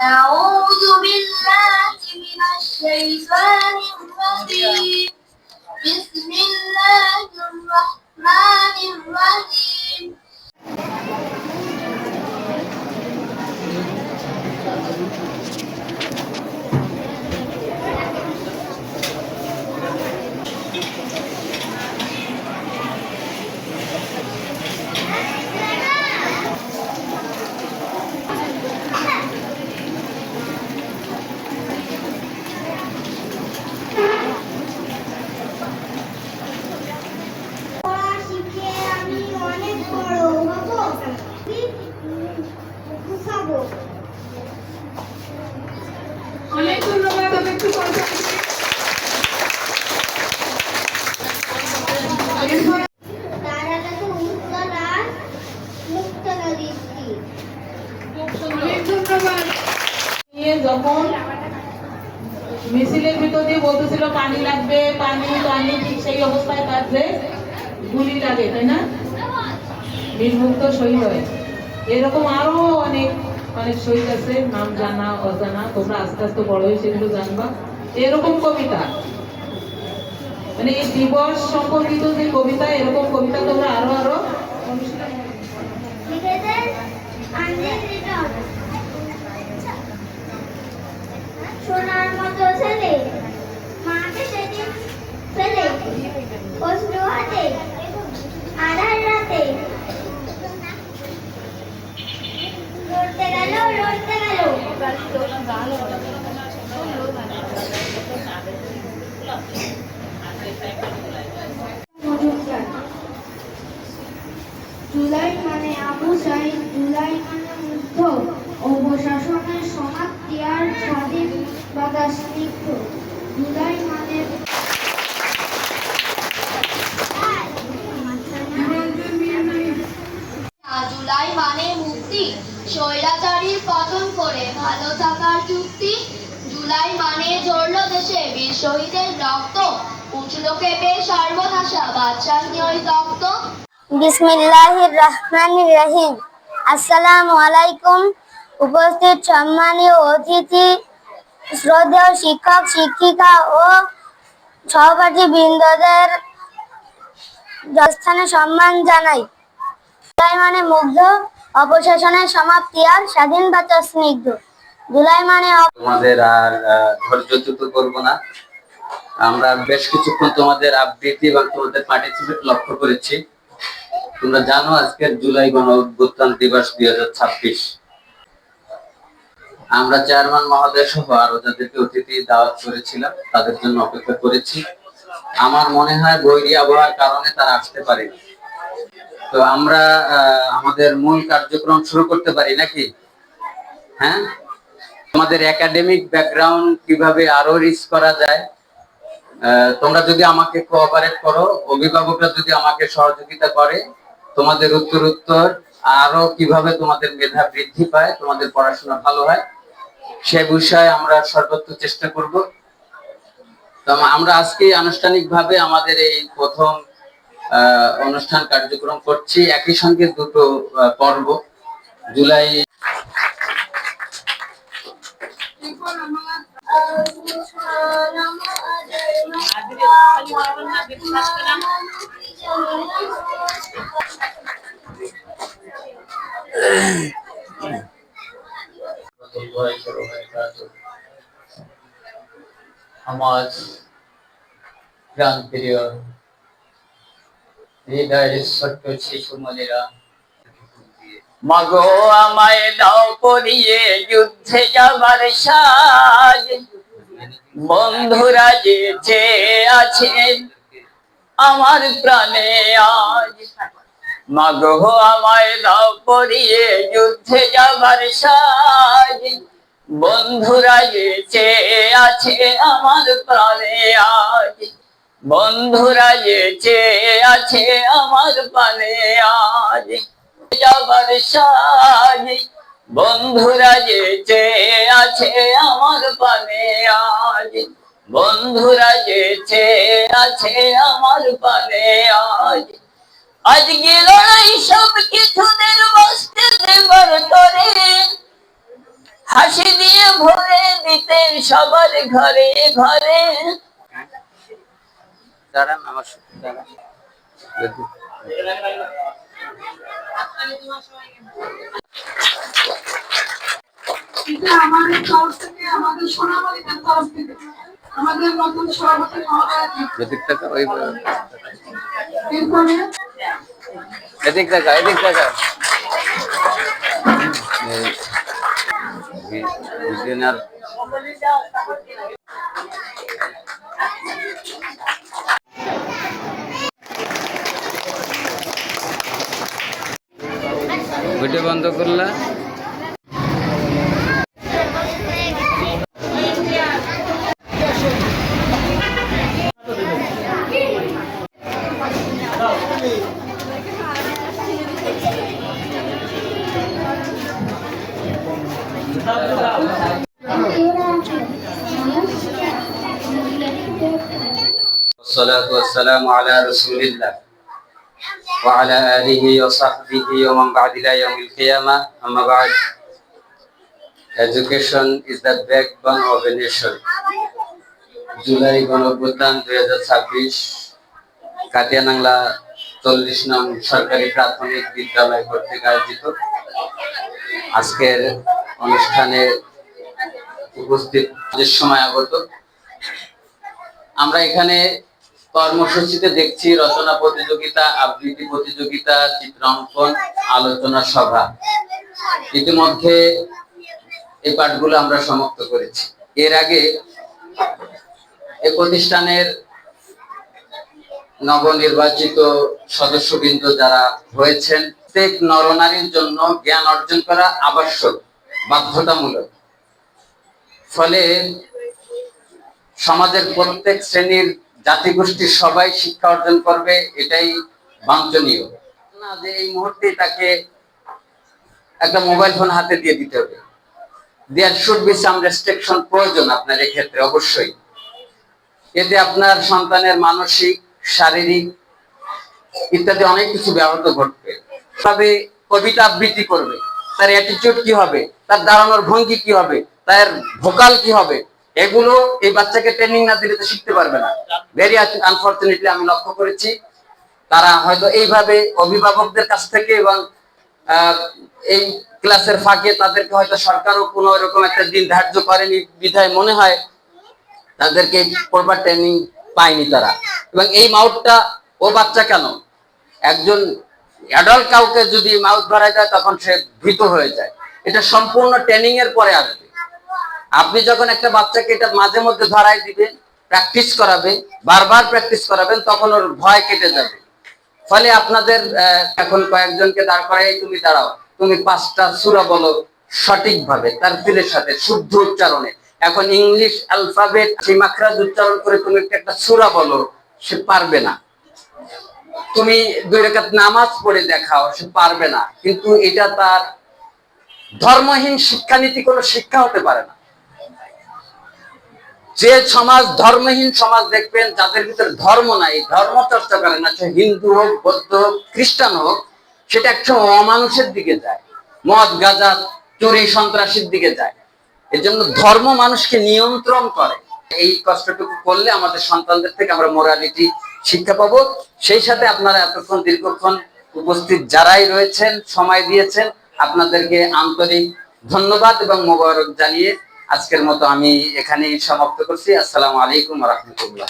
أعوذ بالله من الشيطان الرجيم بسم الله الرحمن الرحيم অনেক ধন্যবাদ। আমি একটু যখন মিছিলের ভিতর দিয়ে বলতেছিল পানি লাগবে, পানি পানি, ঠিক সেই অবস্থায় তার ড্রেস গুলি লাগে, তাই না? বীরমুক্ত শহীদ হয়। এরকম আরো অনেক অনেক শহীদ আছে, নাম জানা অজানা, তোমরা আস্তে আস্তে বড় হয়ে সেগুলো জানবা। এরকম কবিতা, মানে এই দিবস সম্পর্কিত যে কবিতা, এরকম কবিতা তোমরা আরো আরো সোনার মতো ছেলে মাকে সেদিন ফেলে অশ্রু হাতে আধার রাতে লড়তে গেল জুলাই মানে আবু সাইদ, জুলাই মানে মুগ্ধ, অবশাসনের সমাপ্তি আর স্বাধীন বাতাস স্নিগ্ধ। জুলাই মানে জুলাই মানে মুক্তি, স্বৈরাচারীর পতন করে ভালো থাকার চুক্তি। জুলাই মানে ঝরল দেশে বীর শহীদের রক্ত, উঠল কেঁপে সর্বনাশা বাদশাহী তপ্ত। বিসমিল্লাহির রহমানির রহিম। আসসালামু আলাইকুম। উপস্থিত সম্মানীয় অতিথি, শ্রদ্ধেয় শিক্ষক শিক্ষিকা ও সহপাঠী বৃন্দদের স্থানে সম্মান জানাই। জুলাই মানে মুগ্ধ, অপশাসনের সমাপ্তি আর স্বাধীন বাতাস স্নিগ্ধ। জুলাই মানে তোমাদের আর ধৈর্যচ্যুত করবো না। আমরা বেশ কিছুক্ষণ তোমাদের আবৃত্তি এবং তোমাদের পার্টিসিপেট লক্ষ্য করেছি। তোমরা জানো আজকের জুলাই গণ অভ্যুত্থান দিবস 2026। আমরা চেয়ারম্যান মহোদয় সহ আরো যাদেরকে অতিথি দাওয়াত করেছিলাম তাদের জন্য অপেক্ষা করেছি। আমার মনে হয় বৈরী আবহাওয়ার কারণে তারা আসতে পারেনি। তো আমরা আমাদের মূল কার্যক্রম শুরু করতে পারি নাকি? হ্যাঁ, আমাদের একাডেমিক ব্যাকগ্রাউন্ড কিভাবে আরো রিচ করা যায়, তোমরা যদি আমাকে কোঅপারেট করো, অভিভাবকরা যদি আমাকে সহযোগিতা করে, তোমাদের উত্তর আরো কিভাবে তোমাদের মেধা বৃদ্ধি পায়, তোমাদের পড়াশোনা ভালো হয়, সে বিষয়ে আমরা সর্বোচ্চ চেষ্টা করব। তো আমরা আজকে আনুষ্ঠানিকভাবে আমাদের এই প্রথম অনুষ্ঠান কার্যক্রম করছি। একই সঙ্গে দুটো পর্ব, জুলাই আমার প্রাণপ্রিয় হৃদয়ের ছোট্ট শিশু মনেরা, মাগো আমায় দাও পরিয়ে যুদ্ধে যাবার সাজ, বন্ধুরা যে চেয়ে আছে আমার প্রাণে আজ। মাগো আমায় দাও পরিয়ে যুদ্ধে যাবার সাজ, বন্ধুরা যে চেয়ে আছে আমার প্রাণে আজ। বন্ধুরা যে চেয়ে আছে আমার প্রাণে আজ, যাবার সাজ, বন্ধুরা যে চেয়ে আছে আমার প্রাণে আজ। বন্ধুরা যে চেয়ে আছে আমার প্রাণে আজ। আজকে লড়াই সব কিছুদের বসতে দেবার তরে, হাসি দিয়ে ভরে দিতেন সবার ঘরে ঘরে। দাঁড়ান আমার সাথে দাঁড়ান। আমাদের তরফ থেকে, আমাদের সোনামণিদের তরফ থেকে, আমাদের নতুন সভাপতি মহোদয় এদিক থেকে ওই এরপরে এদিক দেখা এদিক দেখা বিজনেস ভিডিও বন্ধ করলা। والصلاة والسلام على رسول الله وعلى آله وصحبه ومن بعد إلى يوم القيامة. أما بعد, education is the backbone of a nation. July গণঅভ্যুত্থান 2026 কাটিয়ানাংলা 40 নং সরকারি প্রাথমিক বিদ্যালয় কর্তৃক আয়োজিত আজকের অনুষ্ঠানে উপস্থিত যে সময় আগত, আমরা এখানে কর্মসূচিতে দেখছি রচনা প্রতিযোগিতা, আবৃত্তি প্রতিযোগিতা, চিত্রাঙ্কন, আলোচনা সভা। ইতিমধ্যে এই পাঠগুলো আমরা সমাপ্ত করেছি। এর আগে এই প্রতিষ্ঠানের নবনির্বাচিত সদস্যবৃন্দ যারা হয়েছেন, প্রত্যেক নরনারীর জন্য জ্ঞান অর্জন করা আবশ্যক, বাধ্যতামূলক। ফলে সমাজের প্রত্যেক শ্রেণীর জাতিগোষ্ঠীর সবাই শিক্ষা অর্জন করবে, এটাই বাঞ্ছনীয় না যে এই মুহূর্তে তাকে একটা মোবাইল ফোন হাতে দিয়ে দিতে হবে। There should be some restriction প্রয়োজন আপনার এক্ষেত্রে অবশ্যই। এতে আপনার সন্তানের মানসিক, শারীরিক ইত্যাদি অনেক কিছু ব্যাহত ঘটবে। তবে কবিতা আবৃত্তি করবে, তার অ্যাটিটিউড কি হবে, তার দাঁড়ানোর ভঙ্গি কি হবে, তার ভোকাল কি হবে, এগুলো এই বাচ্চাকে ট্রেনিং না দিলে তো শিখতে পারবে না। ভেরি আনফরচুনেটলি আমি লক্ষ্য করেছি তারা হয়তো এইভাবে অভিভাবকদের কাছ থেকে এবং এই ক্লাসের ফাঁকে তাদেরকে হয়তো সরকারও কোনো এরকম একটা দিন ধার্য করেনি বিধায় মনে হয় তাদেরকে প্রপার ট্রেনিং পায়নি তারা। এবং এই মাউথটা ও বাচ্চা কেন, একজন অ্যাডাল্ট কাউকে যদি মাউথ ধরায় যায় তখন সে ভীত হয়ে যায়। এটা সম্পূর্ণ ট্রেনিং এর পরে আসবে। আপনি যখন একটা বাচ্চাকে এটা মাঝে মধ্যে ধরাই দিবেন, প্র্যাকটিস করাবেন, বারবার প্র্যাকটিস করাবেন, তখন ওর ভয় কেটে যাবে। ফলে আপনাদের এখন কয়েকজনকে দাঁড় করাই, তুমি দাঁড়াও, তুমি 5টা সূরা বলো সঠিকভাবে, তার দিলের সাথে শুদ্ধ উচ্চারণে। এখন ইংলিশ অ্যালফাবেট সেই মাখরাজ উচ্চারণ করে তুমি একটা সূরা বলো, সে পারবে না। তুমি 2 রাকাত নামাজ পড়ে দেখাও, সে পারবে না। কিন্তু এটা তার ধর্মহীন শিক্ষানীতি কোনো শিক্ষা হতে পারে না। যে সমাজ ধর্মহীন সমাজ দেখবেন, যাদের ভিতরে ধর্ম নাই, ধর্ম চর্চা করে না, সে হিন্দু হোক, বৌদ্ধ হোক, খ্রিস্টান হোক, সেটা একটা অমানুষের দিকে যায়, মদ গাঁজা চুরি সন্ত্রাসীর দিকে যায়। এর জন্য ধর্ম মানুষকে নিয়ন্ত্রণ করে। এই কষ্টটুকু করলে আমাদের সন্তানদের থেকে আমরা মোরালিটি শিক্ষা পাবো। সেই সাথে আপনারা এতক্ষণ দীর্ঘক্ষণ উপস্থিত যারাই রয়েছেন, সময় দিয়েছেন, আপনাদেরকে আন্তরিক ধন্যবাদ এবং মোবারক জানিয়ে আজকের মতো আমি এখানেই সমাপ্ত করছি। আসসালামু আলাইকুম ওয়া রাহমাতুল্লাহ।